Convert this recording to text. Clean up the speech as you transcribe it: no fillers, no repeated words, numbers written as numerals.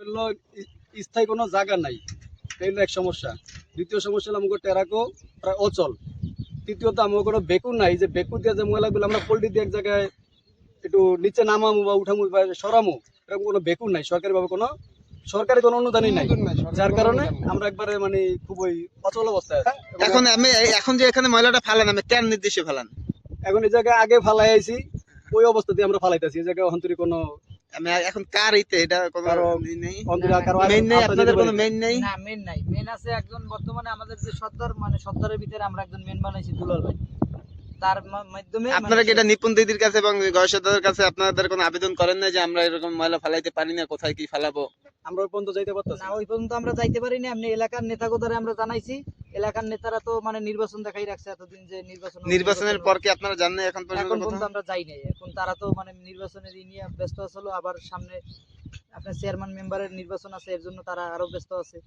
হলো স্থায়ী কোনো জায়গা নাই, এই হলো এক সমস্যা। দ্বিতীয় সমস্যা হলো আমাকে টেরাকো প্রায় অচল। তৃতীয়ত আমাকে কোনো বেকু নাই, যে বেকু দিয়ে যে ময়লাগুলো আমরা পোল্ট্রি দিয়ে এক জায়গায় একটু নিচে নামামু বা উঠামু বা সরামু, এরকম কোনো বেকু নাই, সরকারি কোনো অনুদানই নাই, যার কারণে আমরা একবারে মানে খুবই অচল অবস্থায় আছি। এখন এখন যে এখানে ময়লাটা ফালান, আমি কেন নির্দেশে ফালান? এখন এই জায়গায় আগে ফালাই আইছি, ওই অবস্থাতে আমরা ফালাইতেছি। এই জায়গায় অন্তরি কোনো আমি এখন কার ইতে এটা কোনো নেই, মেইন নেই, আপনাদের কোনো মেইন নেই? না মেন নাই, মেন আছে একজন বর্তমানে আমাদের যে সর্দার, মানে সর্দারের ভিতরে আমরা একজন মেন বানাইছি দুলাল ভাই, তার মাধ্যমে আপনারা কি এটা নিপুণ দিদির কাছে এবং গবেষকদের কাছে আপনাদের কোনো আবেদন করেন না যে আমরা এরকম ময়লা ফালাইতে পারি না, কোথায় কি ফালাবো? আমরা ওই পর্যন্ত যাইতে পারতেছি না, ওই পর্যন্ত আমরা যাইতে পারিনি। এমনি এলাকার নেতাগোদারে আমরা জানাইছি, এলাকার নেতারা তো মানে নির্বাচন দেখাই রাখছে এতদিন, যে নির্বাচনের পর কি আপনারা জানেন এখন এখন পর্যন্ত পর্যন্ত কোথাও? আমরা যাই নাই। এখন তারা তো মানে নির্বাচনের নিয়ে ব্যস্ত আছে, আবার সামনে আপনার চেয়ারম্যান মেম্বারের নির্বাচন আছে, এর জন্য তারা আরো ব্যস্ত আছে।